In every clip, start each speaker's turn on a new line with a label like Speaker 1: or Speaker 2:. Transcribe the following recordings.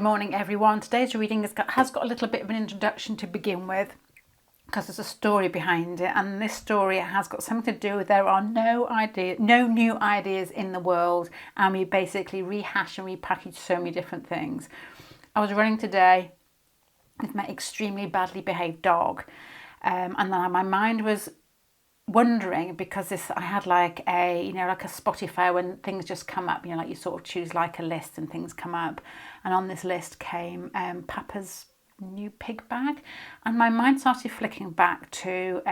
Speaker 1: Good morning everyone. Today's reading has got a little bit of an introduction to begin with because there's a story behind it, and this story has got something to do with there are no new ideas in the world, and we basically rehash and repackage so many different things. I was running today with my extremely badly behaved dog, and then my mind was wondering because I had like a Spotify when things just come up, like you sort of choose like a list and things come up, and on this list came Papa's new pig bag, and my mind started flicking back to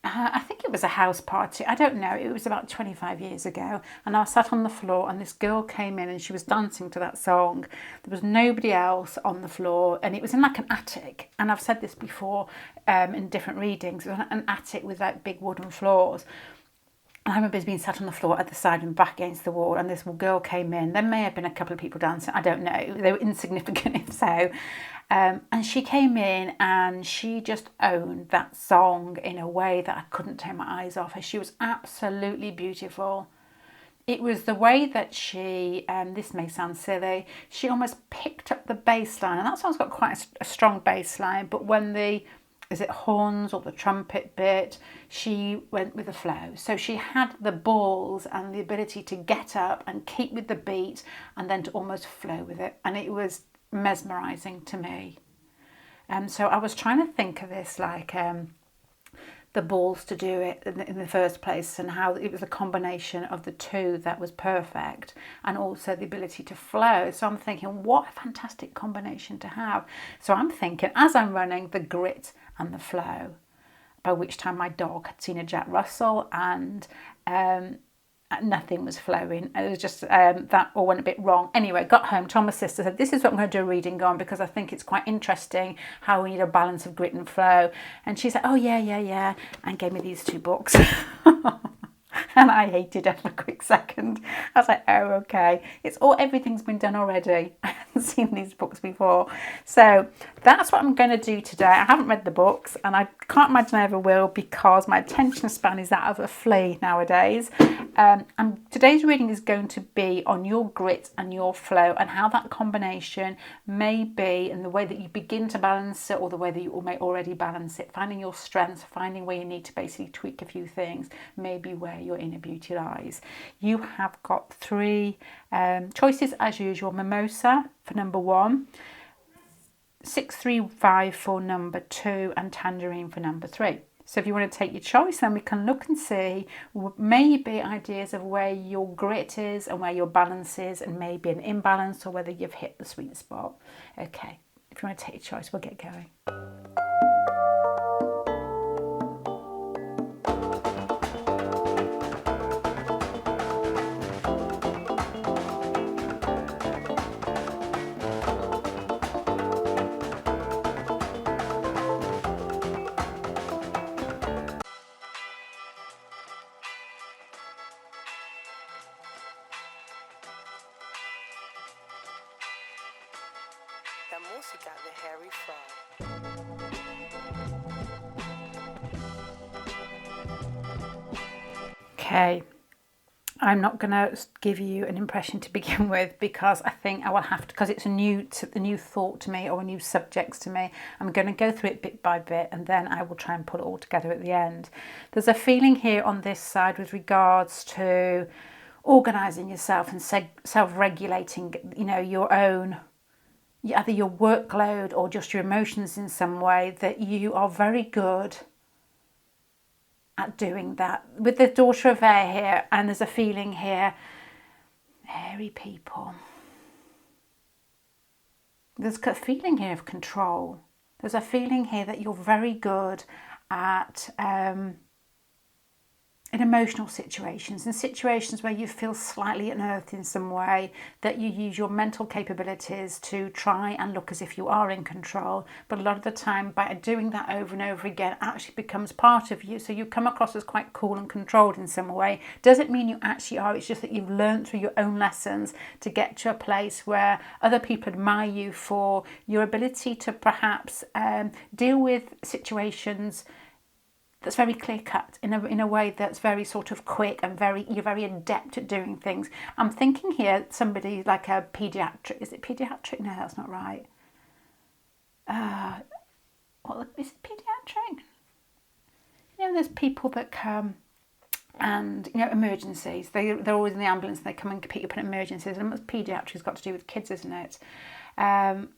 Speaker 1: I think it was a house party. I don't know. It was about 25 years ago. And I was sat on the floor and this girl came in and she was dancing to that song. There was nobody else on the floor and it was in like an attic. And I've said this before in different readings. It was an attic with like big wooden floors. And I remember being sat on the floor at the side and back against the wall, and this girl came in. There may have been a couple of people dancing. I don't know. They were insignificant if so. And she came in and she just owned that song in a way that I couldn't take my eyes off her. She was absolutely beautiful. It was the way that she, this may sound silly, she almost picked up the bass line. And that song's got quite a strong bass line, but when is it horns or the trumpet bit, she went with the flow. So she had the balls and the ability to get up and keep with the beat and then to almost flow with it. And it was mesmerising to me. So I was trying to think of this like the balls to do it in the first place, and how it was a combination of the two that was perfect, and also the ability to flow. So I'm thinking, what a fantastic combination to have. So I'm thinking, as I'm running, the grit and the flow, by which time my dog had seen a Jack Russell and nothing was flowing. It was just that all went a bit wrong. Anyway, got home, told my sister, said this is what I'm going to do a reading on because I think it's quite interesting how we need a balance of grit and flow. And she said, oh yeah, and gave me these two books. And I hated it for a quick second. I was like, oh, okay. Everything's been done already. I haven't seen these books before. So that's what I'm going to do today. I haven't read the books and I can't imagine I ever will because my attention span is that of a flea nowadays. And today's reading is going to be on your grit and your flow and how that combination may be, and the way that you begin to balance it or the way that you may already balance it. Finding your strengths, finding where you need to basically tweak a few things, maybe where your inner beauty lies. You have got three choices as usual. Mimosa for number 1, 635 for number 2, and Tangerine for number 3. So if you want to take your choice, then we can look and see maybe ideas of where your grit is and where your balance is, and maybe an imbalance, or whether you've hit the sweet spot. Okay, if you want to take your choice, we'll get going.
Speaker 2: La música de Harry Fraud.
Speaker 1: Okay, I'm not going to give you an impression to begin with because I think I will have to, because it's a new thought to me or a new subjects to me. I'm going to go through it bit by bit and then I will try and put it all together at the end. There's a feeling here on this side with regards to organising yourself and self-regulating, your own, either your workload or just your emotions in some way, that you are very good at doing that. With the Daughter of Air here, and there's a feeling here, airy people. There's a feeling here of control. There's a feeling here that you're very good at in emotional situations, in situations where you feel slightly unearthed in some way, that you use your mental capabilities to try and look as if you are in control. But a lot of the time, by doing that over and over again, it actually becomes part of you. So you come across as quite cool and controlled in some way. Doesn't mean you actually are. It's just that you've learned through your own lessons to get to a place where other people admire you for your ability to perhaps deal with situations that's very clear cut, in a way that's very sort of quick and you're very adept at doing things. I'm thinking here somebody like a paediatric. Is it paediatric? No, that's not right. What is it, paediatric? You know, there's people that come and, you know, emergencies. They're always in the ambulance and they come and pick up in emergencies. And paediatrics has got to do with kids, isn't it? I've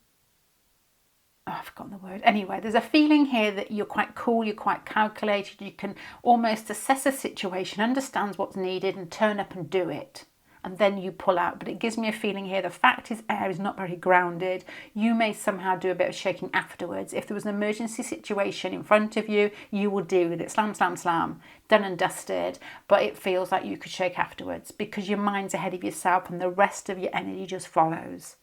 Speaker 1: forgotten the word. Anyway, there's a feeling here that you're quite cool, you're quite calculated, you can almost assess a situation, understand what's needed and turn up and do it. And then you pull out. But it gives me a feeling here, the fact is air is not very grounded. You may somehow do a bit of shaking afterwards. If there was an emergency situation in front of you, you will deal with it. Slam, slam, slam. Done and dusted. But it feels like you could shake afterwards because your mind's ahead of yourself and the rest of your energy just follows.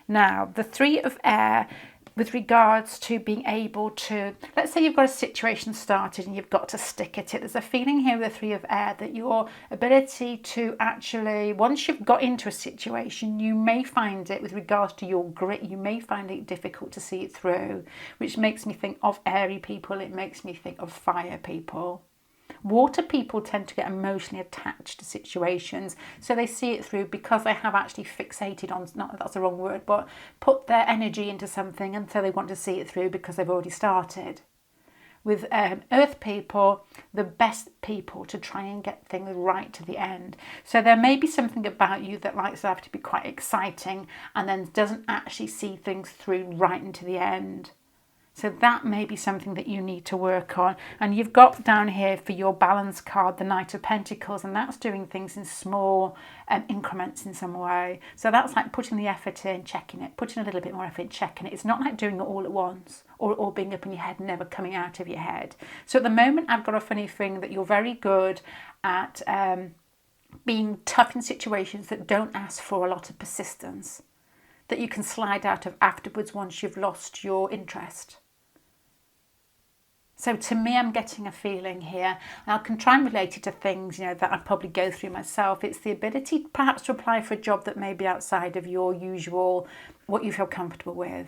Speaker 1: Now, the 3 of air, with regards to being able to, let's say you've got a situation started and you've got to stick at it. There's a feeling here with the 3 of air that your ability to actually, once you've got into a situation, you may find it, with regards to your grit, you may find it difficult to see it through, which makes me think of airy people. It makes me think of fire people. Water people tend to get emotionally attached to situations, so they see it through because they have actually fixated on, not that that's the wrong word, but put their energy into something, and so they want to see it through because they've already started. With earth people, the best people to try and get things right to the end. So there may be something about you that likes life to be quite exciting and then doesn't actually see things through right into the end. So that may be something that you need to work on. And you've got down here for your balance card, the Knight of Pentacles, and that's doing things in small increments in some way. So that's like putting the effort in, checking it, putting a little bit more effort in, checking it. It's not like doing it all at once or being up in your head, never coming out of your head. So at the moment, I've got a funny feeling that you're very good at being tough in situations that don't ask for a lot of persistence, that you can slide out of afterwards once you've lost your interest. So to me, I'm getting a feeling here, and I can try and relate it to things, you know, that I probably go through myself. It's the ability perhaps to apply for a job that may be outside of your usual, what you feel comfortable with.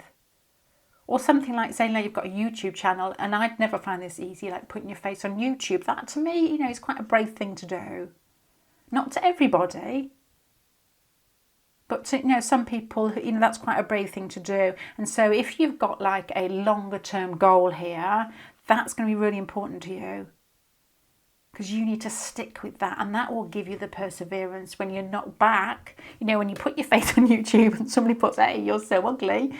Speaker 1: Or something like saying, like, you've got a YouTube channel, and I'd never find this easy, like putting your face on YouTube. That to me, you know, is quite a brave thing to do. Not to everybody, but to, you know, some people, you know, that's quite a brave thing to do. And so if you've got like a longer term goal here, that's going to be really important to you, because you need to stick with that, and that will give you the perseverance when you're not back. You know, when you put your face on YouTube and somebody puts, hey, you're so ugly.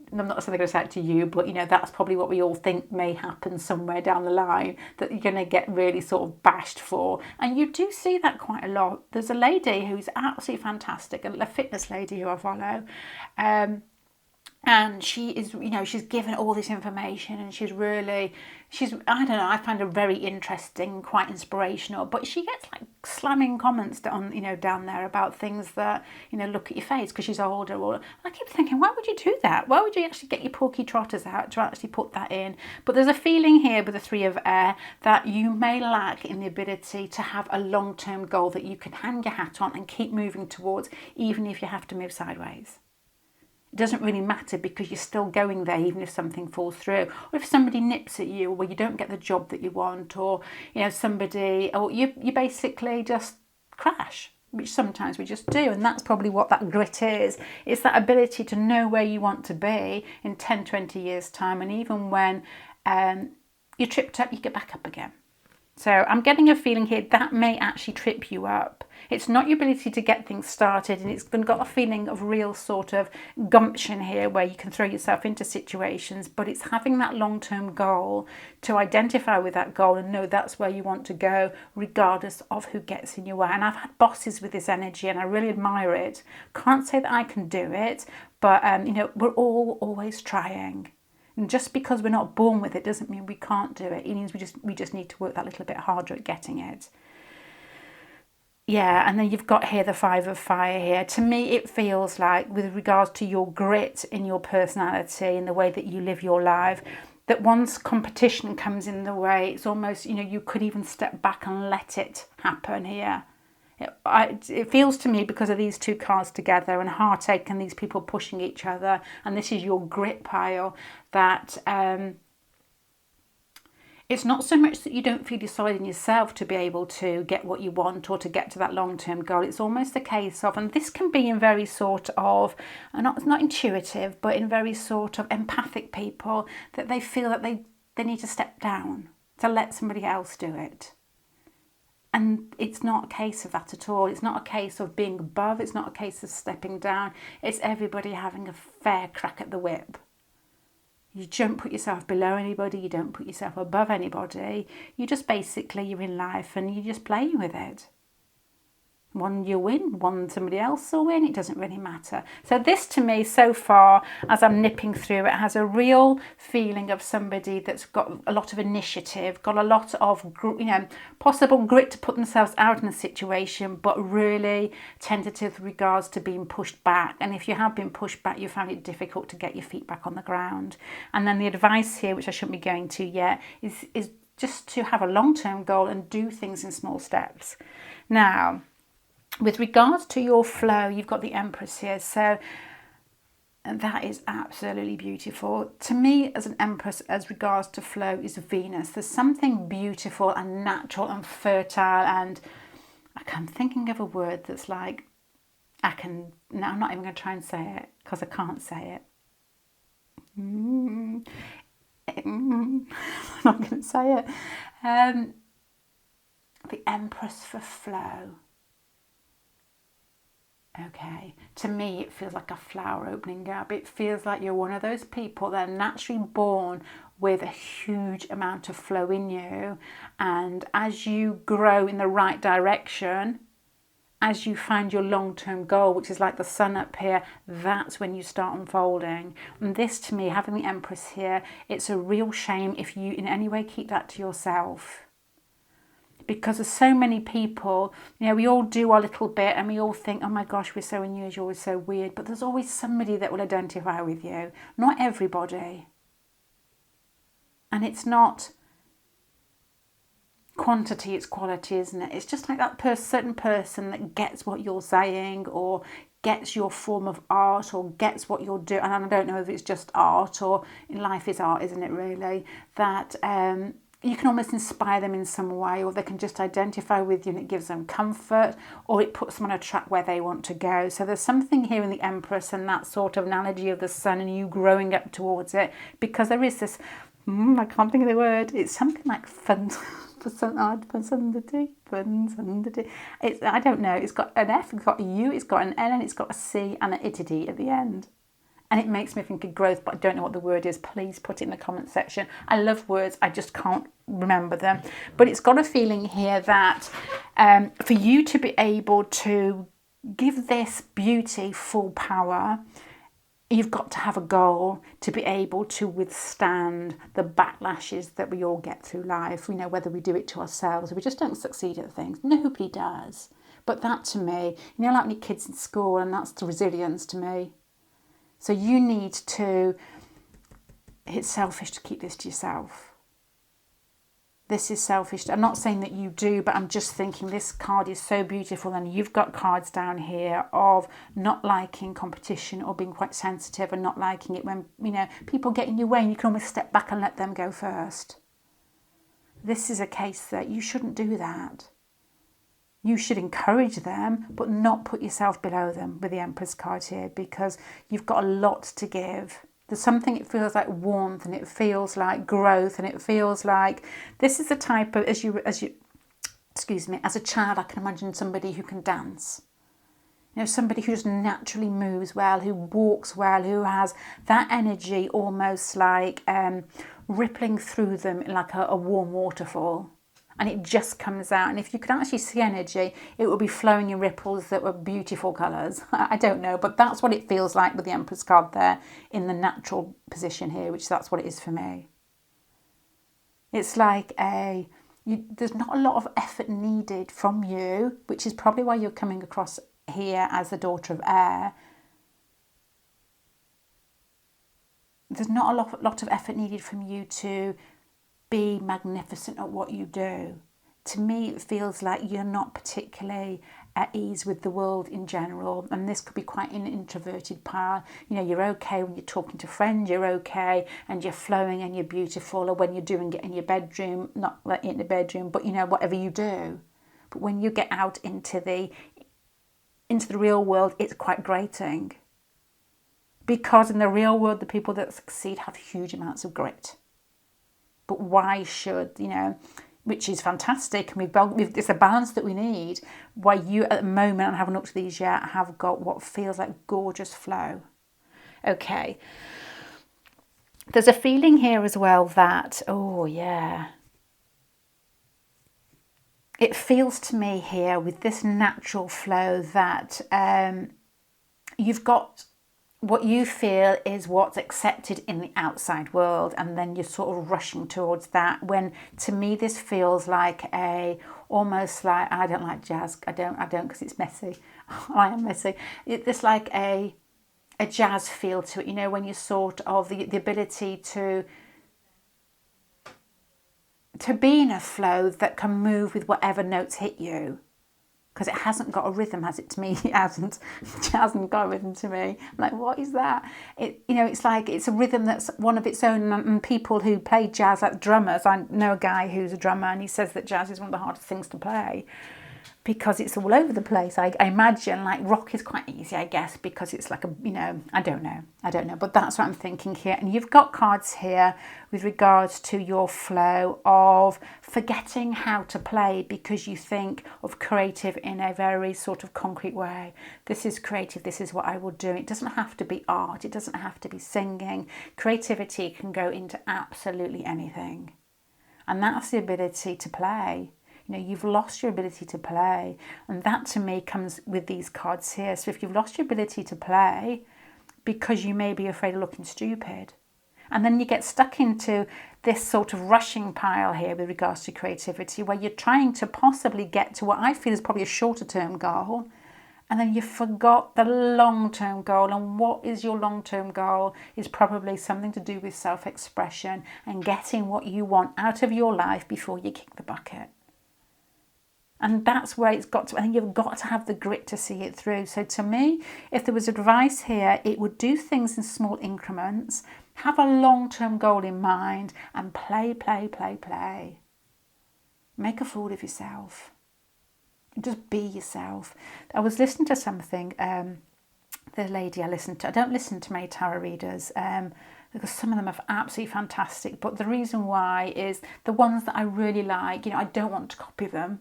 Speaker 1: And I'm not saying they're going to say it to you, but, you know, that's probably what we all think may happen somewhere down the line, that you're going to get really sort of bashed for. And you do see that quite a lot. There's a lady who's absolutely fantastic, a fitness lady who I follow. And she is, you know, she's given all this information, and she's, I don't know, I find her very interesting, quite inspirational, but she gets like slamming comments down, you know, down there about things that, you know, look at your face because she's older. Or I keep thinking, why would you do that? Why would you actually get your porky trotters out to actually put that in? But there's a feeling here with the 3 of air that you may lack in the ability to have a long-term goal that you can hang your hat on and keep moving towards, even if you have to move sideways. It doesn't really matter because you're still going there even if something falls through, or if somebody nips at you, or you don't get the job that you want, or, you know, somebody, or you basically just crash, which sometimes we just do. And that's probably what that grit is. It's that ability to know where you want to be in 10, 20 years time, and even when you're tripped up, you get back up again. So I'm getting a feeling here that may actually trip you up. It's not your ability to get things started, and it's got a feeling of real sort of gumption here where you can throw yourself into situations, but it's having that long-term goal, to identify with that goal and know that's where you want to go regardless of who gets in your way. And I've had bosses with this energy and I really admire it. Can't say that I can do it, but you know, we're all always trying. And just because we're not born with it doesn't mean we can't do it. It means we just need to work that little bit harder at getting it. Yeah, and then you've got here the 5 of fire here. To me, it feels like, with regards to your grit in your personality and the way that you live your life, that once competition comes in the way, it's almost, you know, you could even step back and let it happen here. It feels to me, because of these 2 cards together and heartache and these people pushing each other, and this is your grit pile, that It's not so much that you don't feel you're solid in yourself to be able to get what you want or to get to that long-term goal. It's almost a case of, and this can be in very sort of, not intuitive, but in very sort of empathic people, that they feel that they need to step down to let somebody else do it. And it's not a case of that at all. It's not a case of being above. It's not a case of stepping down. It's everybody having a fair crack at the whip. You don't put yourself below anybody. You don't put yourself above anybody. You just basically, you're in life and you're just playing with it. One you win, one somebody else will win. It doesn't really matter. So this to me so far, as I'm nipping through it, has a real feeling of somebody that's got a lot of initiative, got a lot of, possible grit to put themselves out in a situation, but really tentative with regards to being pushed back. And if you have been pushed back, you found it difficult to get your feet back on the ground. And then the advice here, which I shouldn't be going to yet, is just to have a long-term goal and do things in small steps. Now, with regards to your flow, you've got the Empress here. So that is absolutely beautiful. To me, as an Empress, as regards to flow, is Venus. There's something beautiful and natural and fertile. And I'm thinking of a word that's like, I'm not even going to try and say it because I can't say it. I'm not going to say it. The Empress for flow. Okay, to me it feels like a flower opening up. It feels like you're one of those people that are naturally born with a huge amount of flow in you, and as you grow in the right direction, as you find your long-term goal, which is like the sun up here, that's when you start unfolding. And this to me, having the Empress here, it's a real shame if you in any way keep that to yourself. Because there's so many people, we all do our little bit and we all think, oh my gosh, we're so unusual, we're so weird. But there's always somebody that will identify with you. Not everybody. And it's not quantity, it's quality, isn't it? It's just like that certain person that gets what you're saying or gets your form of art or gets what you're doing. And I don't know if it's just art or in life is art, isn't it really? That you can almost inspire them in some way, or they can just identify with you and it gives them comfort, or it puts them on a track where they want to go. So there's something here in the Empress and that sort of analogy of the sun and you growing up towards it, because there is this, I can't think of the word, it's something like fun, it's, I don't know, it's got an F, it's got a U, it's got an N, and it's got a C and an itty at the end. And it makes me think of growth, but I don't know what the word is. Please put it in the comment section. I love words, I just can't remember them. But it's got a feeling here that for you to be able to give this beauty full power, you've got to have a goal to be able to withstand the backlashes that we all get through life. Whether we do it to ourselves or we just don't succeed at things. Nobody does. But that to me, like when your kids in school, and that's the resilience to me. So you need to, it's selfish to keep this to yourself. This is selfish. I'm not saying that you do, but I'm just thinking this card is so beautiful. And you've got cards down here of not liking competition or being quite sensitive and not liking it when, people get in your way and you can almost step back and let them go first. This is a case that you shouldn't do that. You should encourage them, but not put yourself below them with the Empress card here, because you've got a lot to give. There's something, it feels like warmth and it feels like growth and it feels like this is the type of, as a child, I can imagine somebody who can dance. Somebody who just naturally moves well, who walks well, who has that energy almost like rippling through them like a warm waterfall. And it just comes out. And if you could actually see energy, it would be flowing in ripples that were beautiful colours. I don't know, but that's what it feels like with the Empress card there in the natural position here, which that's what it is for me. It's like there's not a lot of effort needed from you, which is probably why you're coming across here as the daughter of air. There's not a lot of effort needed from you to be magnificent at what you do. To me, it feels like you're not particularly at ease with the world in general, and this could be quite an introverted pile. You know, you're okay when you're talking to friends, you're okay, and you're flowing and you're beautiful, or when you're doing it in your bedroom, not like in the bedroom, but you know, whatever you do. But when you get out into the real world, it's quite grating. Because in the real world, the people that succeed have huge amounts of grit. But why should, you know, which is fantastic, and it's a balance that we need, why you at the moment, and haven't looked at these yet, have got what feels like gorgeous flow. Okay. There's a feeling here as well that, oh yeah, it feels to me here with this natural flow that you've got what you feel is what's accepted in the outside world, and then you're sort of rushing towards that, when to me this feels like almost like, I don't like jazz, I don't because it's messy. I am messy. It's like a jazz feel to it, you know, when you sort of the ability to be in a flow that can move with whatever notes hit you. Because it hasn't got a rhythm, has it? To me, it hasn't got a rhythm to me. I'm like, what is that? It's like it's a rhythm that's one of its own. And people who play jazz, like drummers, I know a guy who's a drummer, and he says that jazz is one of the hardest things to play because it's all over the place. I imagine like rock is quite easy, I guess, because it's like I don't know, but that's what I'm thinking here. And you've got cards here with regards to your flow of forgetting how to play because you think of creative in a very sort of concrete way. This is creative, this is what I will do. It doesn't have to be art, it doesn't have to be singing. Creativity can go into absolutely anything. And that's the ability to play. You know, you've lost your ability to play. And that to me comes with these cards here. So if you've lost your ability to play because you may be afraid of looking stupid, and then you get stuck into this sort of rushing pile here with regards to creativity, where you're trying to possibly get to what I feel is probably a shorter term goal, and then you forgot the long-term goal. And what is your long-term goal is probably something to do with self-expression and getting what you want out of your life before you kick the bucket. And that's where it's got to, I think you've got to have the grit to see it through. So to me, if there was advice here, it would do things in small increments, have a long-term goal in mind, and play. Make a fool of yourself. Just be yourself. I was listening to something, the lady I listened to, I don't listen to many tarot readers, because some of them are absolutely fantastic, but the reason why is the ones that I really like, I don't want to copy them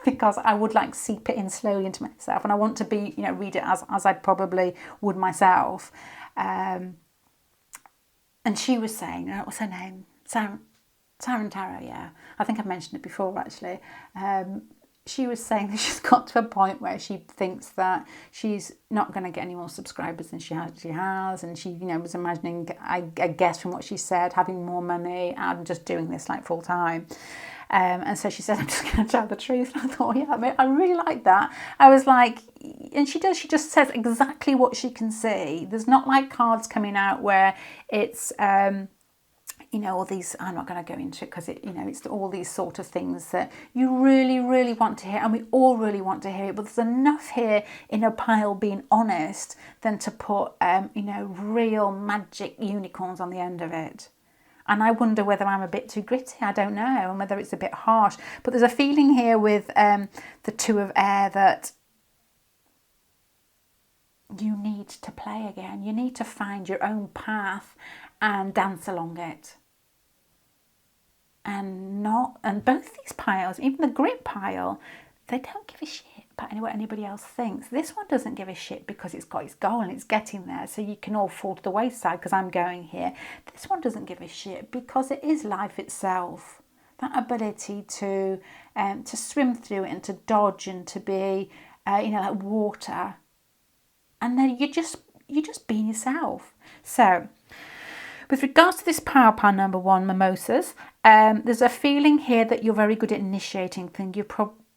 Speaker 1: because I would like seep it in slowly into myself, and I want to be, read it as I probably would myself. And she was saying, what's her name? Tarot, yeah. I think I've mentioned it before actually. She was saying that she's got to a point where she thinks that she's not going to get any more subscribers than she has, and she, was imagining, I guess from what she said, having more money and just doing this like full time. And so she said, I'm just going to tell the truth. And I thought, yeah, I really like that. I was like, and she just says exactly what she can see. There's not like cards coming out where it's, all these, I'm not going to go into it because it's all these sort of things that you really, really want to hear, and we all really want to hear it, but there's enough here in a pile being honest than to put, real magic unicorns on the end of it. And I wonder whether I'm a bit too gritty, I don't know, and whether it's a bit harsh. But there's a feeling here with the Two of Air that you need to play again. You need to find your own path and dance along it. And both these piles, even the grit pile, they don't give a shit about what anybody else thinks. This one doesn't give a shit because it's got its goal and it's getting there, so you can all fall to the wayside because I'm going here. This one doesn't give a shit because it is life itself. That ability to swim through it and to dodge and to be, like water. And then you just being yourself. So, with regards to this power pile number 1, mimosas, there's a feeling here that you're very good at initiating things.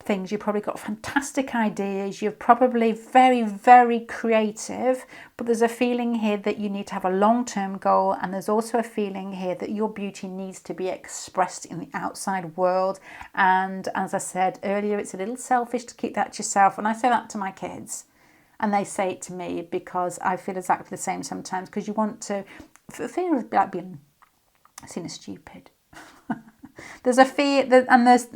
Speaker 1: things. You've probably got fantastic ideas. You're probably very, very creative, but there's a feeling here that you need to have a long-term goal, and there's also a feeling here that your beauty needs to be expressed in the outside world. And as I said earlier, it's a little selfish to keep that to yourself, and I say that to my kids, and they say it to me because I feel exactly the same sometimes, because you want to feel like being seen as stupid. There's a fear, and there's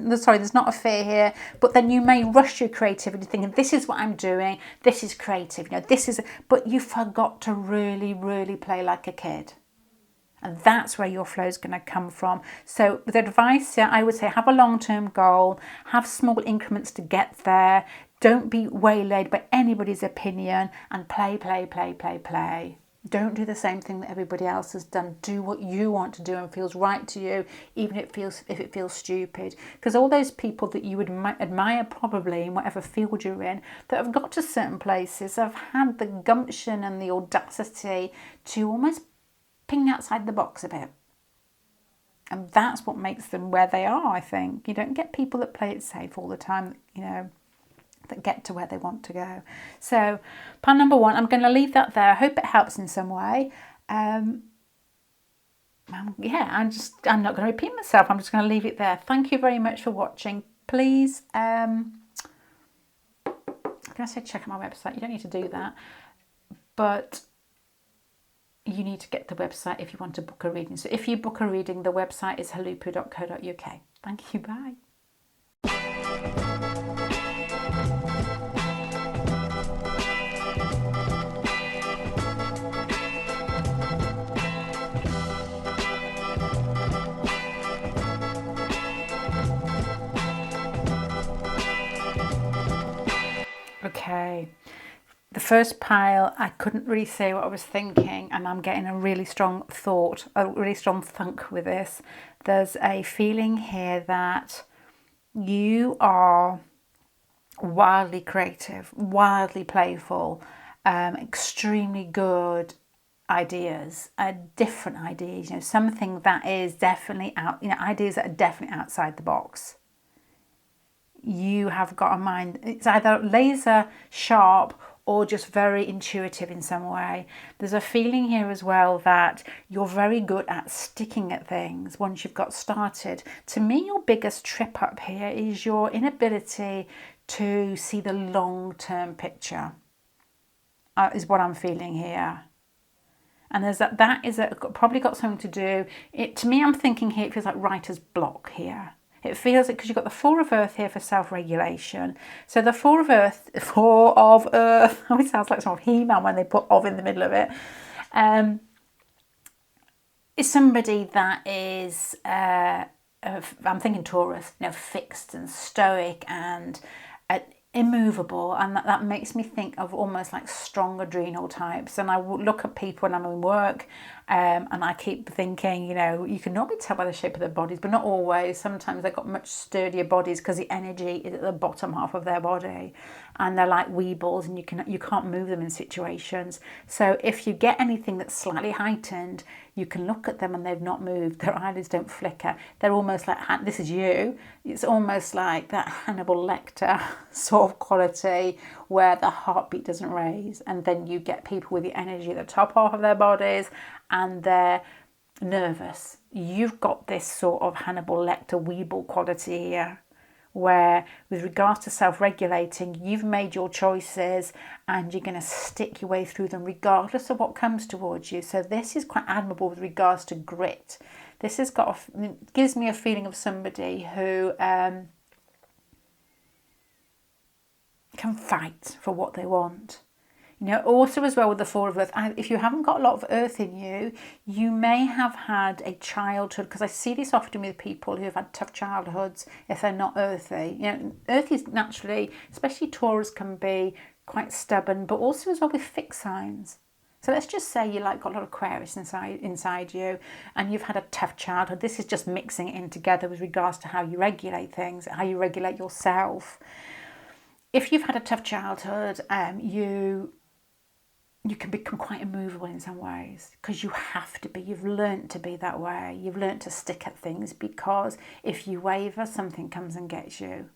Speaker 1: not a fear here, but then you may rush your creativity thinking, this is what I'm doing, this is creative, but you forgot to really, really play like a kid. And that's where your flow is going to come from. So with advice here, I would say have a long-term goal, have small increments to get there, don't be waylaid by anybody's opinion, and play, play, play, play, play. Don't do the same thing that everybody else has done. Do what you want to do and feels right to you, even if it feels stupid. Because all those people that you would admire probably in whatever field you're in, that have got to certain places, have had the gumption and the audacity to almost ping outside the box a bit. And that's what makes them where they are, I think. You don't get people that play it safe all the time, that get to where they want to go. So pile number 1, I'm going to leave that there. I hope it helps in some way. I'm not going to repeat myself. I'm just going to leave it there. Thank you very much for watching. Please, can I say check out my website? You don't need to do that, but you need to get the website if you want to book a reading. So if you book a reading, the website is huluppu.co.uk. Thank you. Bye. Okay, the first pile, I couldn't really say what I was thinking, and I'm getting a really strong thought, a really strong thunk with this. There's a feeling here that you are wildly creative, wildly playful, extremely good ideas, different ideas, something that is definitely ideas that are definitely outside the box. You have got a mind, it's either laser sharp or just very intuitive in some way. There's a feeling here as well that you're very good at sticking at things once you've got started. To me, your biggest trip up here is your inability to see the long-term picture, is what I'm feeling here. And there's probably got something to do. To me, I'm thinking here, it feels like writer's block here. It feels like, because you've got the Four of Earth here for self-regulation. So the Four of Earth, oh, it sounds like some of He-Man when they put "of" in the middle of it, is somebody that is, I'm thinking Taurus, fixed and stoic and immovable, and that makes me think of almost like strong adrenal types. And I look at people when I'm in work, and I keep thinking, you can normally tell by the shape of their bodies, but not always. Sometimes they've got much sturdier bodies because the energy is at the bottom half of their body, and they're like weebles, and you can't move them in situations. So if you get anything that's slightly heightened, you can look at them and they've not moved. Their eyelids don't flicker. They're almost like, this is you. It's almost like that Hannibal Lecter sort of quality where the heartbeat doesn't raise. And then you get people with the energy at the top half of their bodies and they're nervous. You've got this sort of Hannibal Lecter weeble quality here, where with regards to self-regulating, you've made your choices and you're going to stick your way through them regardless of what comes towards you. So this is quite admirable with regards to grit. This has gives me a feeling of somebody who can fight for what they want. Also as well with the Four of Earth, if you haven't got a lot of earth in you, you may have had a childhood, because I see this often with people who have had tough childhoods if they're not earthy. Earth is naturally, especially Taurus, can be quite stubborn, but also as well with fixed signs. So let's just say you got a lot of Aquarius inside you and you've had a tough childhood. This is just mixing it in together with regards to how you regulate things, how you regulate yourself. If you've had a tough childhood, you can become quite immovable in some ways because you have to be. You've learnt to be that way. You've learnt to stick at things because if you waver, something comes and gets you.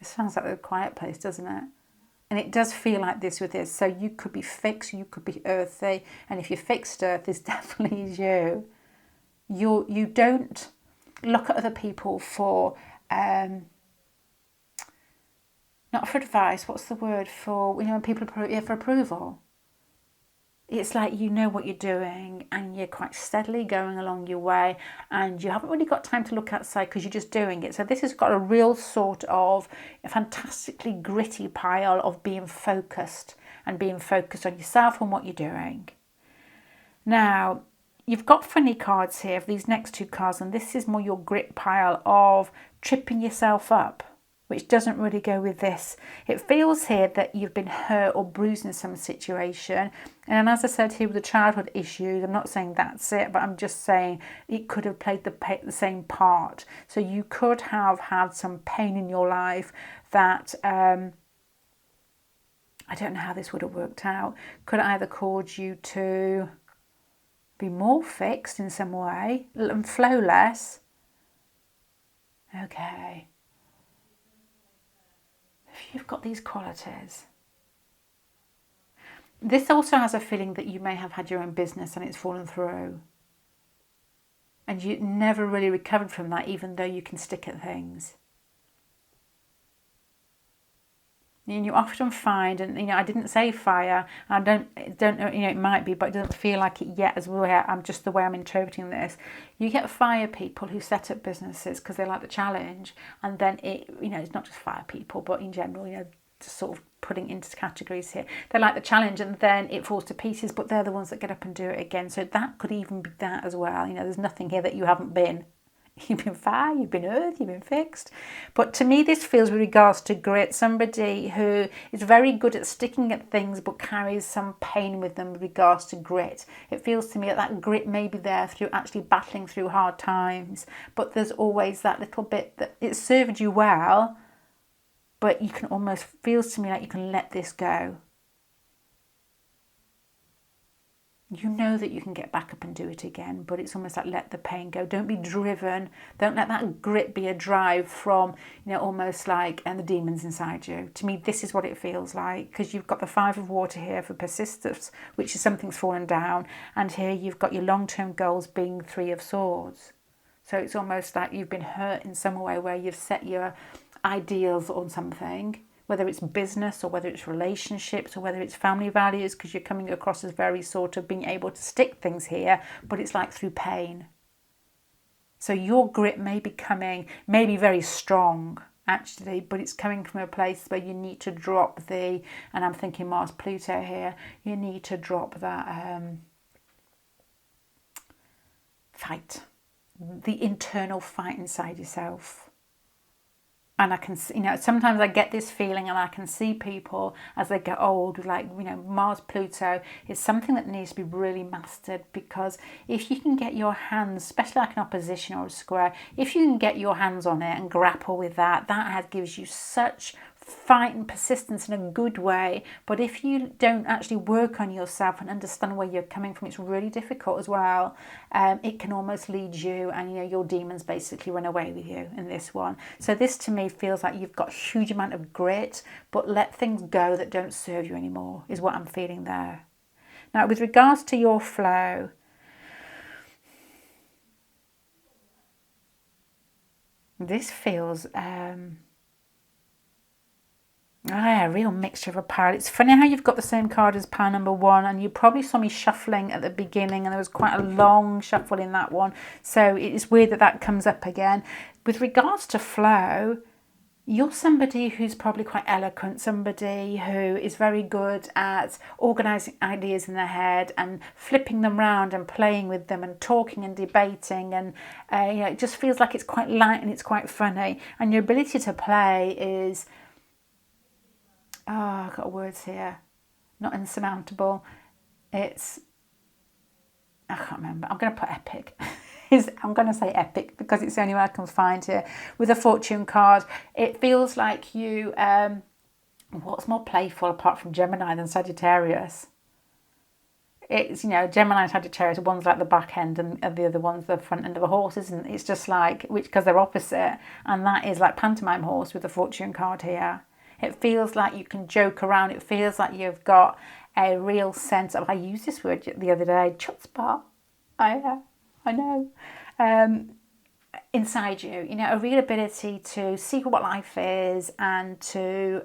Speaker 1: It sounds like the quiet place, doesn't it? And it does feel like this with this. So you could be fixed, you could be earthy. And if you're fixed earth, this definitely is you. You don't look at other people for, not for advice, what's the word for, when people for approval. It's like you know what you're doing and you're quite steadily going along your way and you haven't really got time to look outside because you're just doing it. So this has got a real sort of a fantastically gritty pile of being focused and being focused on yourself and what you're doing. Now, you've got funny cards here of these next two cards, and this is more your grit pile of tripping yourself up, which doesn't really go with this. It feels here that you've been hurt or bruised in some situation. And as I said here with the childhood issues, I'm not saying that's it, but I'm just saying it could have played the same part. So you could have had some pain in your life that, I don't know how this would have worked out, could either cause you to be more fixed in some way and flow less. Okay. You've got these qualities. This also has a feeling that you may have had your own business and it's fallen through. And you never really recovered from that, even though you can stick at things. And you often find, and I didn't say fire, I don't know, it might be, but it doesn't feel like it yet as well. I'm just the way I'm interpreting this. You get fire people who set up businesses because they like the challenge, and then it's not just fire people, but in general, just sort of putting into categories here. They like the challenge and then it falls to pieces, but they're the ones that get up and do it again. So that could even be that as well. There's nothing here that you haven't been. You've been fire, you've been earth, you've been fixed. But to me, this feels with regards to grit, somebody who is very good at sticking at things but carries some pain with them with regards to grit. It feels to me that grit may be there through actually battling through hard times, but there's always that little bit that it served you well, but you can almost, feels to me like you can let this go. You know that you can get back up and do it again, but it's almost like let the pain go. Don't be driven. Don't let that grit be a drive from, almost like the demons inside you. To me, this is what it feels like, because you've got the Five of Water here for persistence, which is something's fallen down, and here you've got your long-term goals being Three of Swords. So it's almost like you've been hurt in some way where you've set your ideals on something, whether it's business or whether it's relationships or whether it's family values, because you're coming across as very sort of being able to stick things here, but it's like through pain. So your grit may be very strong actually, but it's coming from a place where you need to drop and I'm thinking Mars Pluto here, you need to drop that fight, the internal fight inside yourself. And I can, sometimes I get this feeling and I can see people as they get old, like, Mars Pluto is something that needs to be really mastered, because if you can get your hands, especially like an opposition or a square, if you can get your hands on it and grapple with that gives you such fight and persistence in a good way. But if you don't actually work on yourself and understand where you're coming from, it's really difficult as well. It can almost lead you, and your demons basically run away with you in this one. So this to me feels like you've got a huge amount of grit, but let things go that don't serve you anymore is what I'm feeling there. Now with regards to your flow, this feels a real mixture of a pile. It's funny how you've got the same card as pile number one, and you probably saw me shuffling at the beginning and there was quite a long shuffle in that one. So it's weird that comes up again. With regards to flow, you're somebody who's probably quite eloquent, somebody who is very good at organising ideas in their head and flipping them around and playing with them and talking and debating, and it just feels like it's quite light and it's quite funny, and your ability to play is, I've got words here, not insurmountable, it's, I can't remember, I'm going to put epic. I'm going to say epic because it's the only one I can find here. With a fortune card, it feels like you, what's more playful apart from Gemini than Sagittarius? it's, Gemini Sagittarius, one's like the back end and the other one's the front end of a horse, isn't it? It's just like, because they're opposite, and that is like pantomime horse with the fortune card here. It feels like you can joke around. It feels like you've got a real sense of, I used this word the other day, chutzpah. I know. Inside you, a real ability to see what life is and to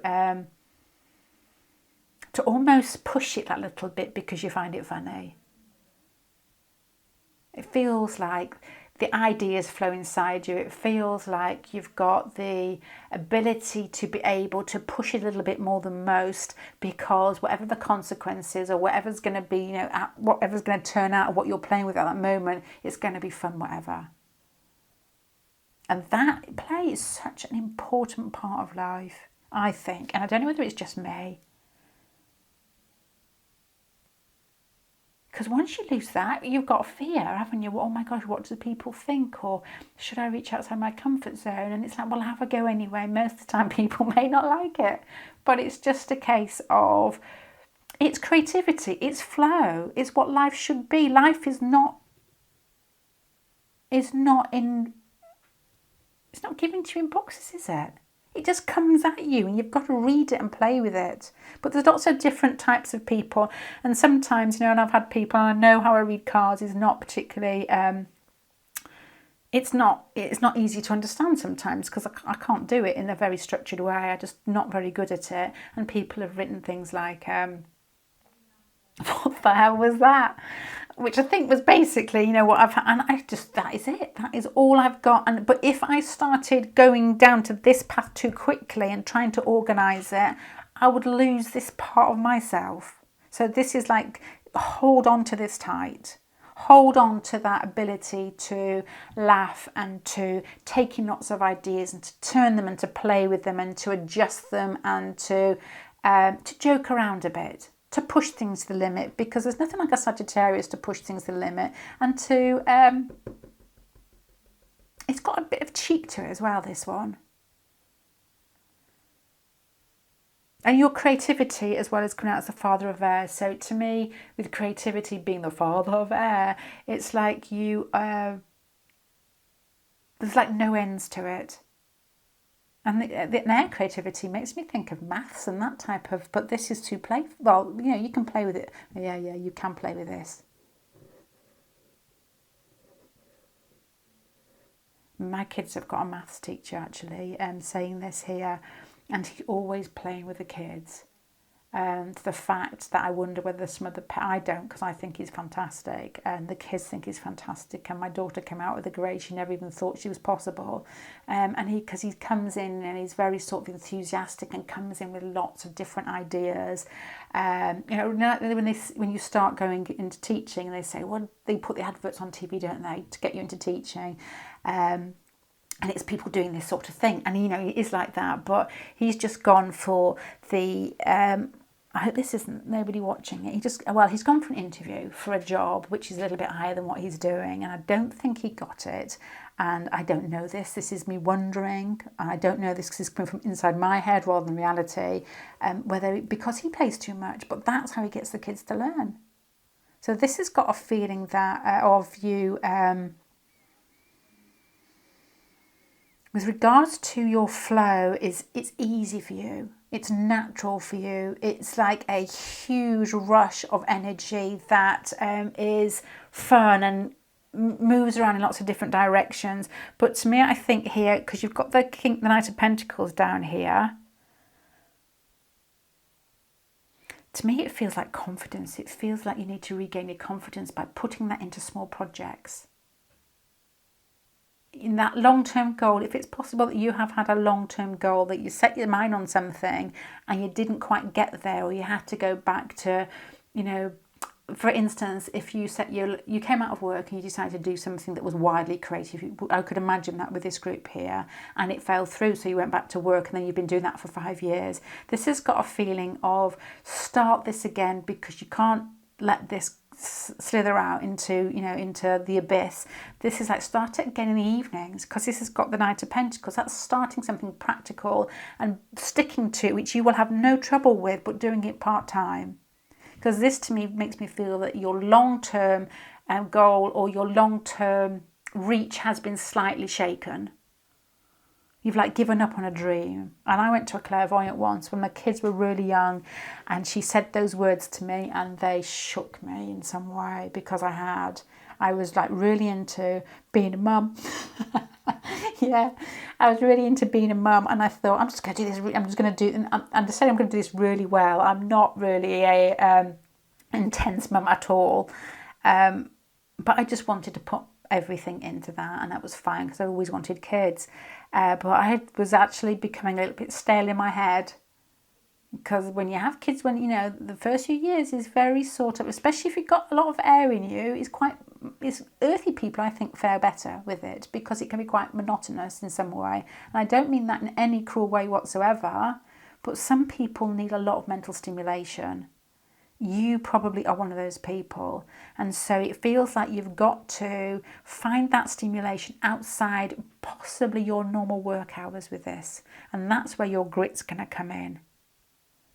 Speaker 1: almost push it that little bit because you find it funny. It feels like the ideas flow inside you. It feels like you've got the ability to be able to push it a little bit more than most, because whatever the consequences or whatever's going to be, whatever's going to turn out of what you're playing with at that moment, it's going to be fun, whatever. And that play is such an important part of life, I think. And I don't know whether it's just me. Because once you lose that, you've got fear, haven't you? Oh my gosh, what do people think? Or should I reach outside my comfort zone? And it's like, well, have a go anyway. Most of the time people may not like it. But it's just a case of, it's creativity, it's flow, it's what life should be. Life is not it's not given to you in boxes, is it? It just comes at you and you've got to read it and play with it. But there's lots of different types of people. And sometimes, and I've had people, and I know how I read cards is not particularly, it's not easy to understand sometimes, because I can't do it in a very structured way. I'm just not very good at it. And people have written things like, what the hell was that? Which I think was basically, what I've had, and that is it. That is all I've got. But if I started going down to this path too quickly and trying to organise it, I would lose this part of myself. So this is like, hold on to this tight. Hold on to that ability to laugh and to take in lots of ideas and to turn them and to play with them and to adjust them and to joke around a bit. To push things to the limit, because there's nothing like a Sagittarius to push things to the limit, and to it's got a bit of cheek to it as well, this one. And your creativity as well is coming out as the father of air. So to me, with creativity being the father of air, it's like there's like no ends to it. And the air creativity makes me think of maths and that type of, but this is too playful. Well, you can play with it. Yeah, you can play with this. My kids have got a maths teacher actually saying this here, and he's always playing with the kids. And the fact that I wonder whether some of I don't, because I think he's fantastic, and the kids think he's fantastic. And my daughter came out with a grade she never even thought she was possible. And because he comes in and he's very sort of enthusiastic and comes in with lots of different ideas. When you start going into teaching, and they say, well, they put the adverts on TV, don't they, to get you into teaching. And it's people doing this sort of thing, and he is like that, but he's just gone for the I hope this isn't nobody watching it. He's gone for an interview for a job which is a little bit higher than what he's doing, and I don't think he got it. And I don't know this. This is me wondering. I don't know this because it's coming from inside my head rather than reality. Because he plays too much, but that's how he gets the kids to learn. So this has got a feeling that of you. With regards to your flow, it's easy for you. It's natural for you. It's like a huge rush of energy that is fun and moves around in lots of different directions. But to me, I think here, because you've got the Knight of Pentacles down here, to me it feels like confidence. It feels like you need to regain your confidence by putting that into small projects. In that long-term goal, if it's possible that you have had a long-term goal, that you set your mind on something and you didn't quite get there, or you had to go back to, for instance, if you came out of work and you decided to do something that was wildly creative, I could imagine that with this group here, and it fell through, so you went back to work and then you've been doing that for 5 years. This has got a feeling of start this again, because you can't let this slither out into the abyss. This is like start it again in the evenings, because this has got the Knight of Pentacles. That's starting something practical and sticking to, which you will have no trouble with, but doing it part-time. Because this to me makes me feel that your long-term goal or your long-term reach has been slightly shaken. You've like given up on a dream. And I went to a clairvoyant once when my kids were really young, and she said those words to me and they shook me in some way, because I was like really into being a mum. Yeah, I was really into being a mum, and I thought, I'm just going to do this. I'm just going to do, and I said I'm going to do this really well. I'm not really a intense mum at all, but I just wanted to put everything into that, and that was fine because I always wanted kids. But I was actually becoming a little bit stale in my head, because when you have kids, when the first few years is very sort of, especially if you've got a lot of air in you, it's earthy people I think fare better with it, because it can be quite monotonous in some way. And I don't mean that in any cruel way whatsoever, but some people need a lot of mental stimulation. You probably are one of those people, and so it feels like you've got to find that stimulation outside possibly your normal work hours with this, and that's where your grit's going to come in,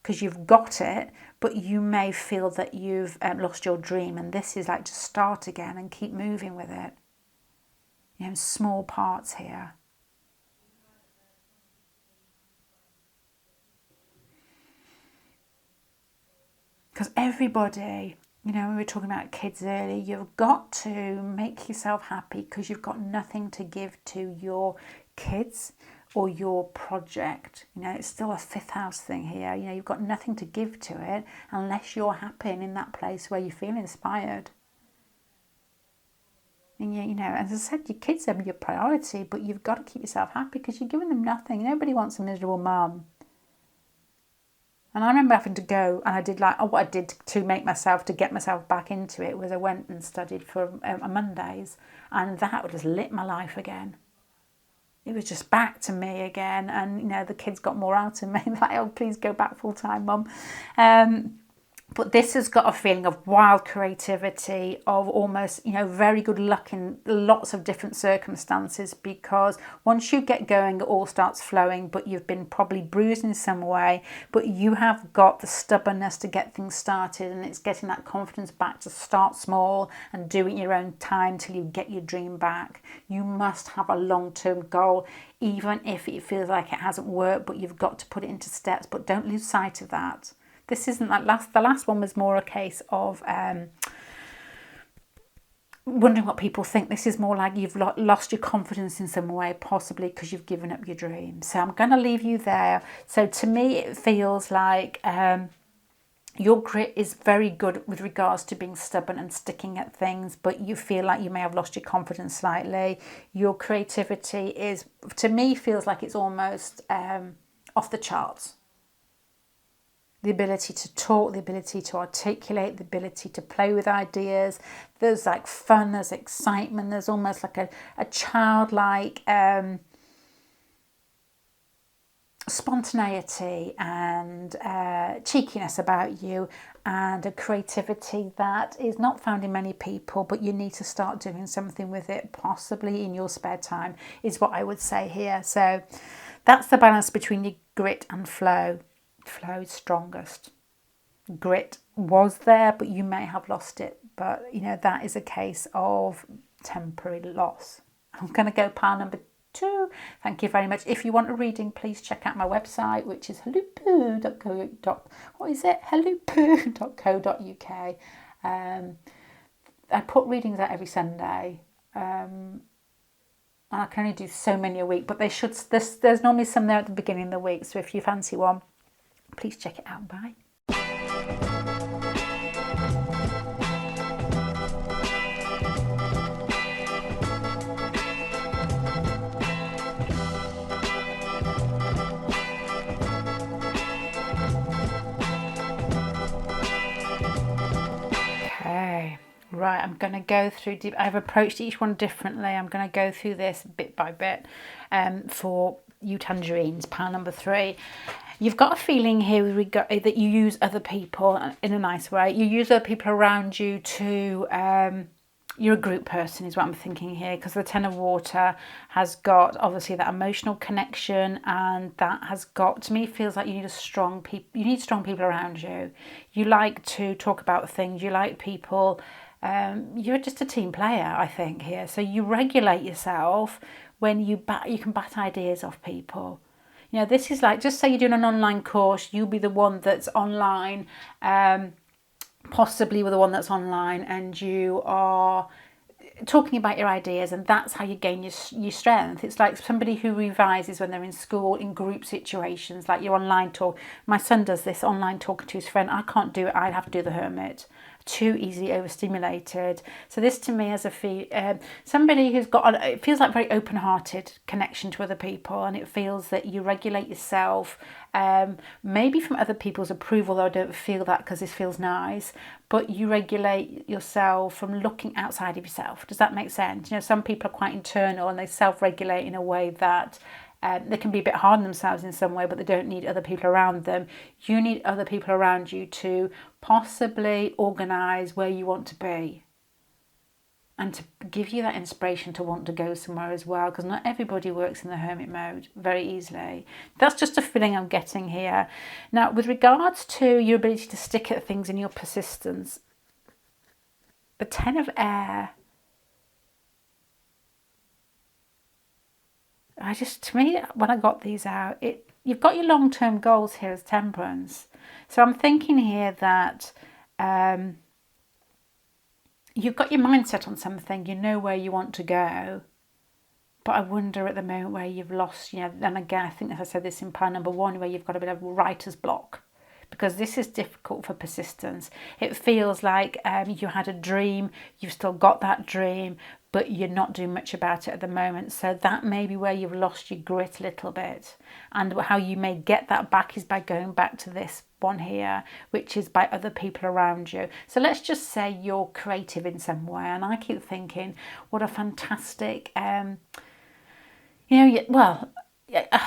Speaker 1: because you've got it, but you may feel that you've lost your dream, and this is like to start again and keep moving with it. Small parts here. Because everybody, we were talking about kids earlier, you've got to make yourself happy, because you've got nothing to give to your kids or your project. It's still a fifth house thing here. You've got nothing to give to it unless you're happy and in that place where you feel inspired. And as I said, your kids are your priority, but you've got to keep yourself happy, because you're giving them nothing. Nobody wants a miserable mum. And I remember having to go, and I did what I did to get myself back into it was I went and studied for Mondays, and that just lit my life again. It was just back to me again, and the kids got more out of me. Like, oh, please go back full time, Mum. But this has got a feeling of wild creativity, of almost, very good luck in lots of different circumstances, because once you get going, it all starts flowing, but you've been probably bruised in some way, but you have got the stubbornness to get things started, and it's getting that confidence back to start small and do it in your own time till you get your dream back. You must have a long-term goal, even if it feels like it hasn't worked, but you've got to put it into steps, but don't lose sight of that. This isn't that the last one was more a case of wondering what people think. This is more like you've lost your confidence in some way, possibly because you've given up your dream. So I'm going to leave you there. So to me, it feels like your grit is very good with regards to being stubborn and sticking at things, but you feel like you may have lost your confidence slightly. Your creativity is, to me, feels like it's almost off the charts. The ability to talk, the ability to articulate, the ability to play with ideas. There's like fun, there's excitement, there's almost like a childlike spontaneity and cheekiness about you, and a creativity that is not found in many people, but you need to start doing something with it, possibly in your spare time, is what I would say here. So that's the balance between your grit and flow. Flow is strongest. Grit was there, but you may have lost it. But, that is a case of temporary loss. I'm going to go pile number 2. Thank you very much. If you want a reading, please check out my website, which is HULUPPU.co.uk. I put readings out every Sunday. And I can only do so many a week, but there's normally some there at the beginning of the week. So if you fancy one, please check it out. Bye. Okay, right, I'm going to go through, I've approached each one differently. I'm going to go through this bit by bit for you tangerines, pile number 3. You've got a feeling here that you use other people in a nice way. You use other people around you to you're a group person is what I'm thinking here, because the Ten of Water has got obviously that emotional connection, and that has got, to me, feels like you need strong people around you. You like to talk about things, you like people, you're just a team player, I think, here. So you regulate yourself when you can bat ideas off people. You know, this is like, just say you're doing an online course, you'll be the one that's online, possibly with the one that's online, and you are talking about your ideas, and that's how you gain your strength. It's like somebody who revises when they're in school in group situations, like your online talk. My son does this online talking to his friend. I can't do it. I'd have to do the hermit. Too easily overstimulated. So this to me as somebody who's got, it feels like very open-hearted connection to other people, and it feels that you regulate yourself, maybe from other people's approval, though I don't feel that because this feels nice, but you regulate yourself from looking outside of yourself. Does that make sense? You know, some people are quite internal and they self-regulate in a way that they can be a bit hard on themselves in some way, but they don't need other people around them. You need other people around you to possibly organise where you want to be, and to give you that inspiration to want to go somewhere as well, because not everybody works in the hermit mode very easily. That's just a feeling I'm getting here. Now, with regards to your ability to stick at things and your persistence, the Ten of Air, to me, when I got these out, you've got your long-term goals here as Temperance. So I'm thinking here that you've got your mindset on something, you know where you want to go, but I wonder at the moment where you've lost, you know, and again, I think as I said this in pile number 1, where you've got a bit of writer's block, because this is difficult for persistence. It feels like you had a dream, you've still got that dream, but you're not doing much about it at the moment. So that may be where you've lost your grit a little bit. And how you may get that back is by going back to this one here, which is by other people around you. So let's just say you're creative in some way. And I keep thinking, what a fantastic, I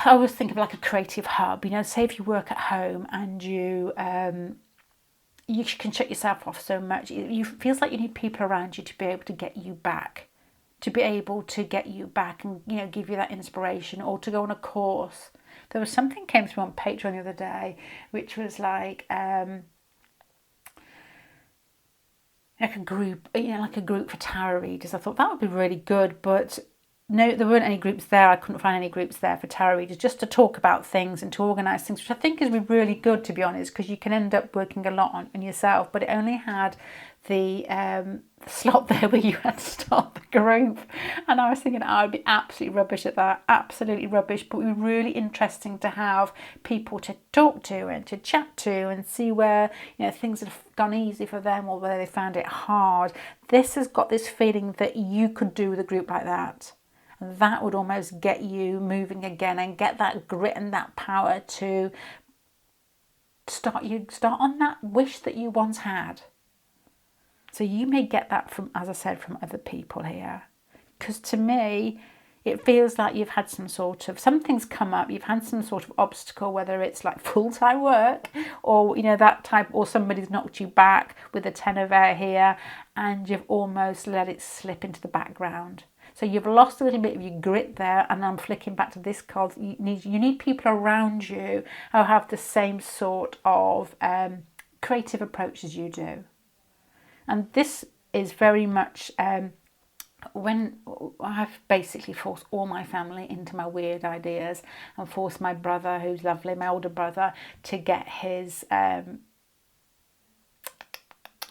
Speaker 1: always think of like a creative hub. You know, say if you work at home and you can shut yourself off so much. It feels like you need people around you to be able to get you back. And, you know, give you that inspiration, or to go on a course. There was something came through on Patreon the other day, which was like a group, like a group for tarot readers. I thought that would be really good, but no, there weren't any groups there. I couldn't find any groups there for tarot readers, just to talk about things and to organise things, which I think is really good, to be honest, because you can end up working a lot on yourself. But it only had the slot there where you had to start the group, and I was thinking I would be absolutely rubbish at that, absolutely rubbish. But it would be really interesting to have people to talk to and to chat to and see where, you know, things have gone easy for them or whether they found it hard. This has got this feeling that you could do with a group like that. That would almost get you moving again and get that grit and that power to start on that wish that you once had. So you may get that from, as I said, from other people here. Because to me, it feels like you've had something's come up, you've had some sort of obstacle, whether it's like full-time work or, you know, that type, or somebody's knocked you back with a Ten of Air here, and you've almost let it slip into the background. So you've lost a little bit of your grit there, and I'm flicking back to this card. You need people around you who have the same sort of creative approach as you do. And this is very much when I've basically forced all my family into my weird ideas, and forced my brother, who's lovely, my older brother, to get his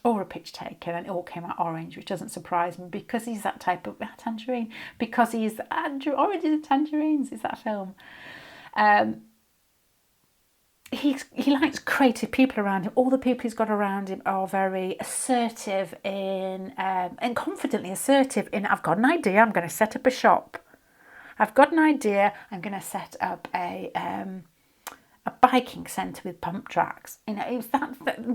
Speaker 1: aura picture taken, and it all came out orange, which doesn't surprise me, because he's that type of tangerine, because he's Oranges and Tangerines is that film. He likes creative people around him. All the people he's got around him are very assertive and confidently assertive in, I've got an idea, I'm going to set up a shop. I've got an idea, I'm going to set up a biking centre with pump tracks. You know,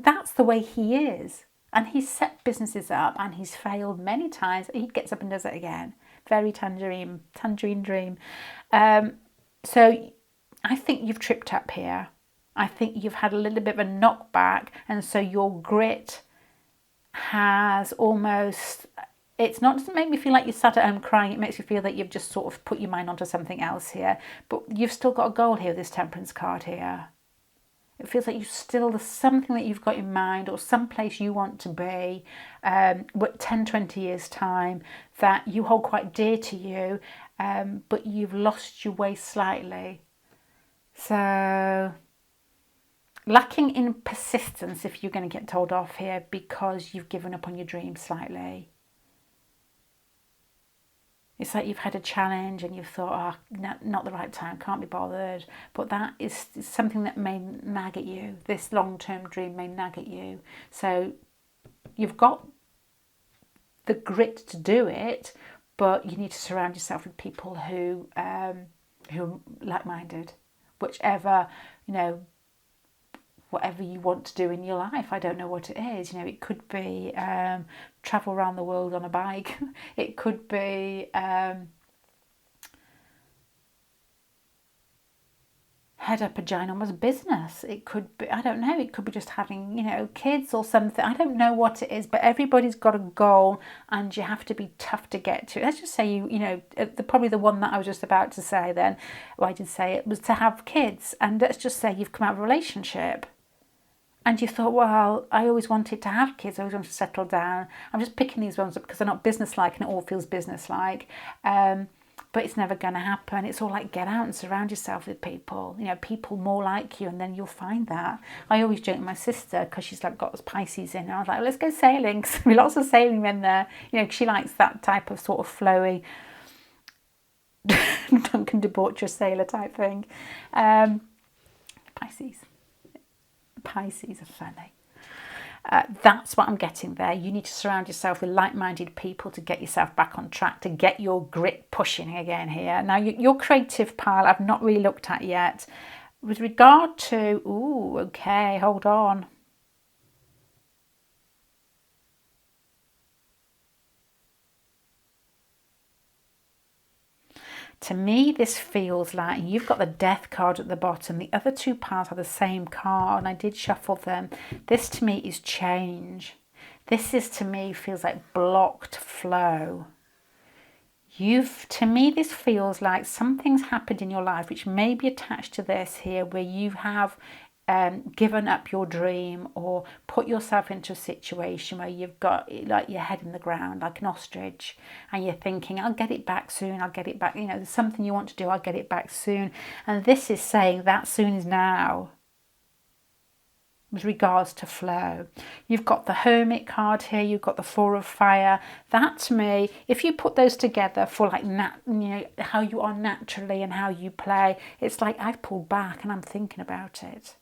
Speaker 1: that's the way he is. And he's set businesses up and he's failed many times. He gets up and does it again. Very tangerine dream. So I think you've tripped up here. I think you've had a little bit of a knockback, and so your grit has almost, It's not, doesn't make me feel like you're sat at home crying. It makes me feel that you've just sort of put your mind onto something else here. But you've still got a goal here, this Temperance card here. It feels like there's something that you've got in mind, or some place you want to be, 10, 20 years time, that you hold quite dear to you, but you've lost your way slightly. So, lacking in persistence if you're going to get told off here because you've given up on your dream slightly. It's like you've had a challenge and you've thought, not the right time, can't be bothered. But that is something that may nag at you. This long-term dream may nag at you. So you've got the grit to do it, but you need to surround yourself with people who are like-minded. Whichever, whatever you want to do in your life. I don't know what it is. It could be travel around the world on a bike. It could be head up a ginormous business. It could be, I don't know, it could be just having, kids or something. I don't know what it is, but everybody's got a goal and you have to be tough to get to. Let's just say probably the one that I was just about to say then, well, I did say it, was to have kids. And let's just say you've come out of a relationship. And you thought, well, I always wanted to have kids. I always wanted to settle down. I'm just picking these ones up because they're not businesslike and it all feels businesslike. But it's never going to happen. It's all like, get out and surround yourself with people. People more like you, and then you'll find that. I always joke with my sister because she's like got Pisces in her. I was like, let's go sailing. There's be lots of sailing men there. She likes that type of sort of flowy, Duncan debaucherous sailor type thing. Pisces are funny. That's what I'm getting there. You need to surround yourself with like-minded people to get yourself back on track, to get your grit pushing again here. Now, your creative pile I've not really looked at yet. With regard to... Ooh, okay, hold on. To me, this feels like you've got the Death card at the bottom. The other two piles are the same card, and I did shuffle them. This to me is change. To me, feels like blocked flow. To me, this feels like something's happened in your life, which may be attached to this here, where you have given up your dream or put yourself into a situation where you've got like your head in the ground like an ostrich, and you're thinking, I'll get it back soon, I'll get it back, there's something you want to do, I'll get it back soon. And this is saying that soon is now with regards to flow. You've got the Hermit card here, you've got the Four of Fire. That to me, if you put those together for like how you are naturally and how you play, it's like I've pulled back and I'm thinking about it.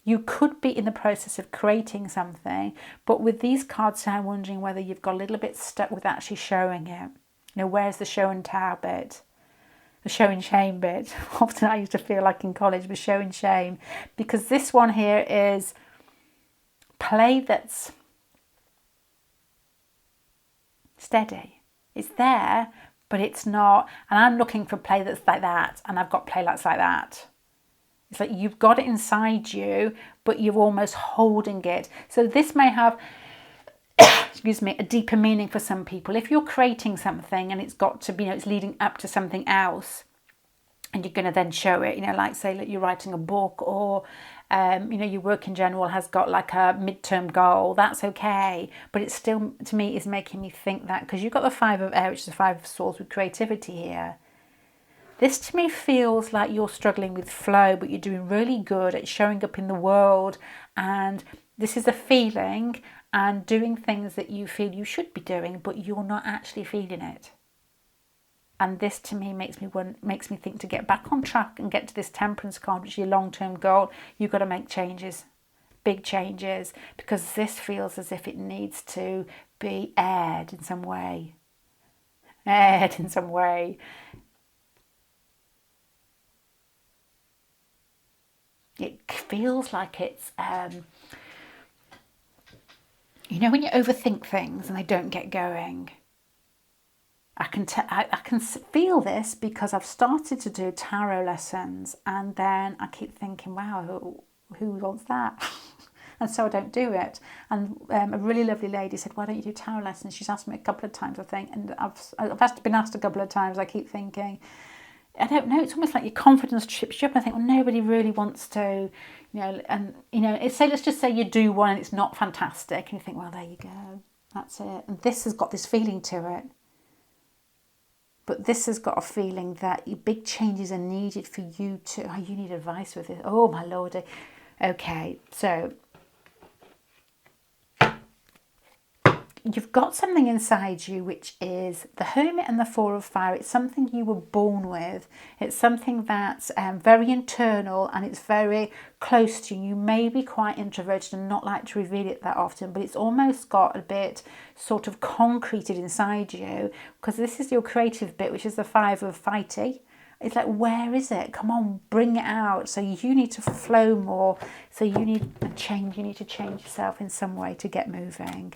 Speaker 1: You could be in the process of creating something, but with these cards, I'm wondering whether you've got a little bit stuck with actually showing it. Where's the show and tell bit? The show and shame bit. Often I used to feel like in college was show and shame, because this one here is play that's steady. It's there, but it's not. And I'm looking for play that's like that, and I've got play that's like that. It's like you've got it inside you, but you're almost holding it. So this may have, excuse me, a deeper meaning for some people. If you're creating something and it's got to be, it's leading up to something else, and you're going to then show it, like say that you're writing a book, or your work in general has got like a midterm goal, that's okay. But it still, to me, is making me think that, because you've got the Five of Air, which is the Five of Swords with creativity here. This to me feels like you're struggling with flow, but you're doing really good at showing up in the world. And this is a feeling and doing things that you feel you should be doing, but you're not actually feeling it. And this to me makes me think to get back on track and get to this Temperance card, which is your long-term goal, you've got to make changes, big changes, because this feels as if it needs to be aired in some way. It feels like it's, when you overthink things and they don't get going. I can feel this because I've started to do tarot lessons, and then I keep thinking, wow, who wants that? and so I don't do it. And a really lovely lady said, why don't you do tarot lessons? She's asked me a couple of times, I think, and I've been asked a couple of times. I keep thinking, I don't know, it's almost like your confidence trips you up. I think, well, nobody really wants to, and, let's just say you do one and it's not fantastic, and you think, well, there you go, that's it. And this has got this feeling to it. But this has got a feeling that big changes are needed for you to, you need advice with it. Oh, my lordy. Okay, so you've got something inside you, which is the Hermit and the Four of Fire. It's something you were born with. It's something that's very internal, and it's very close to you. You may be quite introverted and not like to reveal it that often, but it's almost got a bit sort of concreted inside you, because this is your creative bit, which is the Five of Fighty. It's like, where is it? Come on, bring it out. So you need to flow more. So you need a change. You need to change yourself in some way to get moving.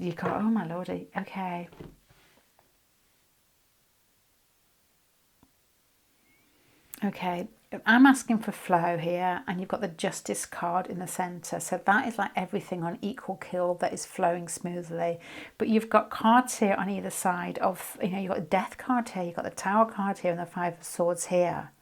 Speaker 1: You go, oh my lordy, okay. Okay, I'm asking for flow here, and you've got the Justice card in the centre. So that is like everything on equal keel that is flowing smoothly. But you've got cards here on either side of, you've got the Death card here, you've got the Tower card here, and the Five of Swords here.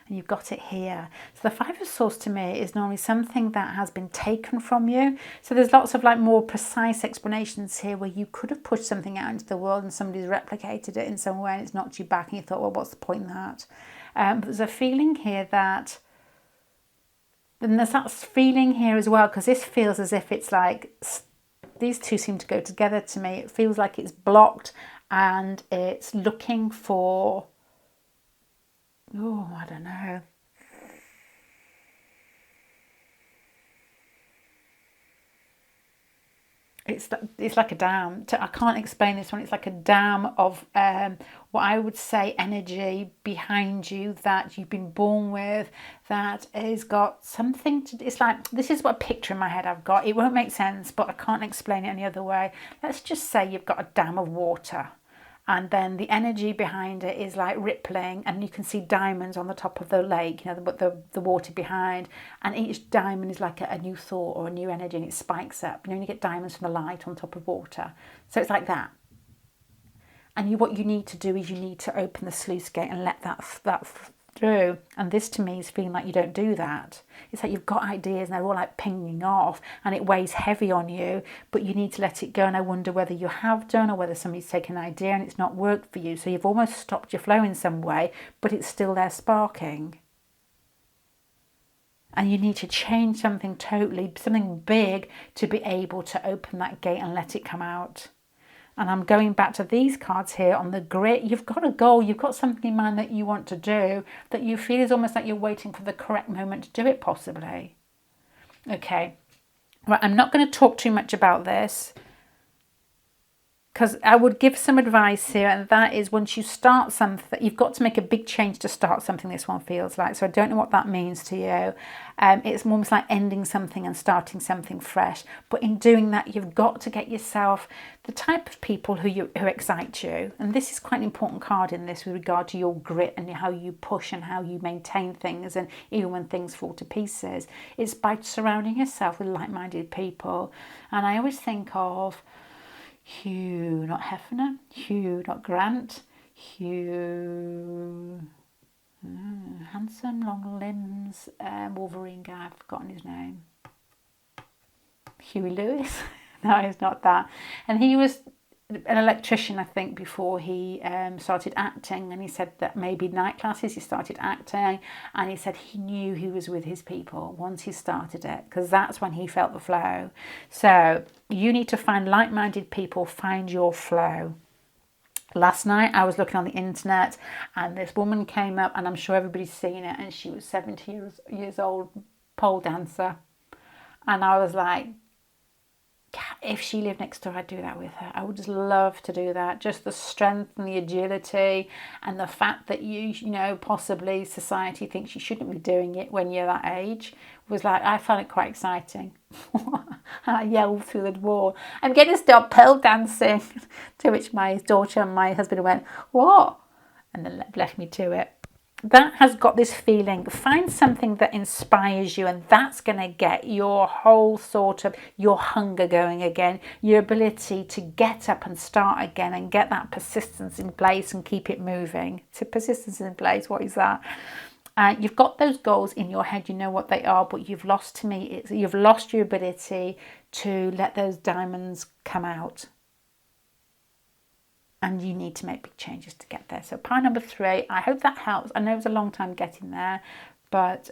Speaker 1: And you've got it here. So the Five of Swords to me is normally something that has been taken from you. So there's lots of like more precise explanations here where you could have pushed something out into the world and somebody's replicated it in some way and it's knocked you back, and you thought, well, what's the point in that? But there's a feeling here that, and there's that feeling here as well, because this feels as if it's like, these two seem to go together to me. It feels like it's blocked and it's looking for, oh, I don't know. It's like a dam. I can't explain this one. It's like a dam of what I would say energy behind you that you've been born with, that has got something to. It's like, this is what a picture in my head I've got. It won't make sense, but I can't explain it any other way. Let's just say you've got a dam of water, and then the energy behind it is like rippling, and you can see diamonds on the top of the lake, the water behind, and each diamond is like a new thought or a new energy, and it spikes up. You get diamonds from the light on top of water. So it's like that. And what you need to do is you need to open the sluice gate and let that through. And this to me is feeling like you don't do that. It's like you've got ideas and they're all like pinging off and it weighs heavy on you, but you need to let it go. And I wonder whether you have done, or whether somebody's taken an idea and it's not worked for you. So you've almost stopped your flow in some way, but it's still there sparking. And you need to change something totally, something big, to be able to open that gate and let it come out. And I'm going back to these cards here on the grit. You've got a goal. You've got something in mind that you want to do, that you feel is almost like you're waiting for the correct moment to do it, possibly. Okay. Right, I'm not going to talk too much about this, because I would give some advice here, and that is, once you start something, you've got to make a big change to start something, this one feels like. So I don't know what that means to you. It's almost like ending something and starting something fresh. But in doing that, you've got to get yourself the type of people who excite you. And this is quite an important card in this with regard to your grit and how you push and how you maintain things, and even when things fall to pieces. It's by surrounding yourself with like-minded people. And I always think of Hugh, not Hefner, Hugh, not Grant, Hugh, handsome, long limbs, Wolverine guy, I've forgotten his name. Huey Lewis? No, he's not that. And he was an electrician, I think, before he started acting, and he said that maybe night classes he started acting, and he said he knew he was with his people once he started it, because that's when he felt the flow. So you need to find like-minded people, find your flow. Last night I was looking on the internet and this woman came up, and I'm sure everybody's seen it, and she was 70 years old, pole dancer, and I was like, If she lived next door, I'd do that with her. I would just love to do that. Just the strength and the agility and the fact that you know, possibly society thinks you shouldn't be doing it when you're that age was like, I found it quite exciting. I yelled through the wall, I'm going to stop pole dancing. To which my daughter and my husband went, what? And then left me to it. That has got this feeling. Find something that inspires you, and that's going to get your whole sort of your hunger going again, your ability to get up and start again and get that persistence in place and keep it moving. So persistence in place, what is that? You've got those goals in your head, you know what they are, but you've lost you've lost your ability to let those diamonds come out. And you need to make big changes to get there. So pile number 3, I hope that helps. I know it was a long time getting there, but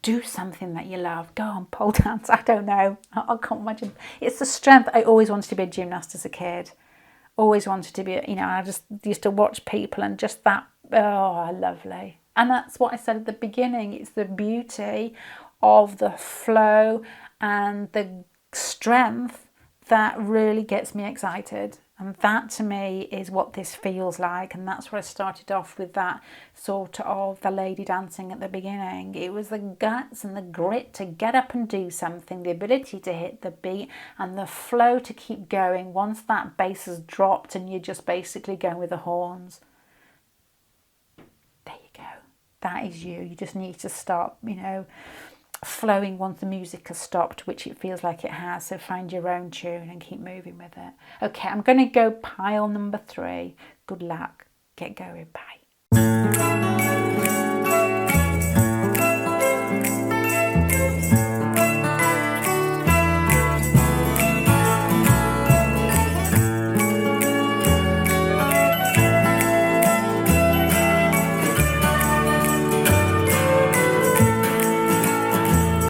Speaker 1: do something that you love. Go on, pole dance. I don't know. I can't imagine. It's the strength. I always wanted to be a gymnast as a kid. Always wanted to be, you know, I just used to watch people and just that, oh, lovely. And that's what I said at the beginning. It's the beauty of the flow and the strength that really gets me excited. And that to me is what this feels like. And that's where I started off with that sort of the lady dancing at the beginning. It was the guts and the grit to get up and do something, the ability to hit the beat and the flow to keep going once that bass has dropped and you're just basically going with the horns. There you go. That is you. You just need to stop, you know, flowing once the music has stopped, which it feels like it has. So find your own tune and keep moving with it. Okay, I'm going to go pile number 3. Good luck. Get going. Bye.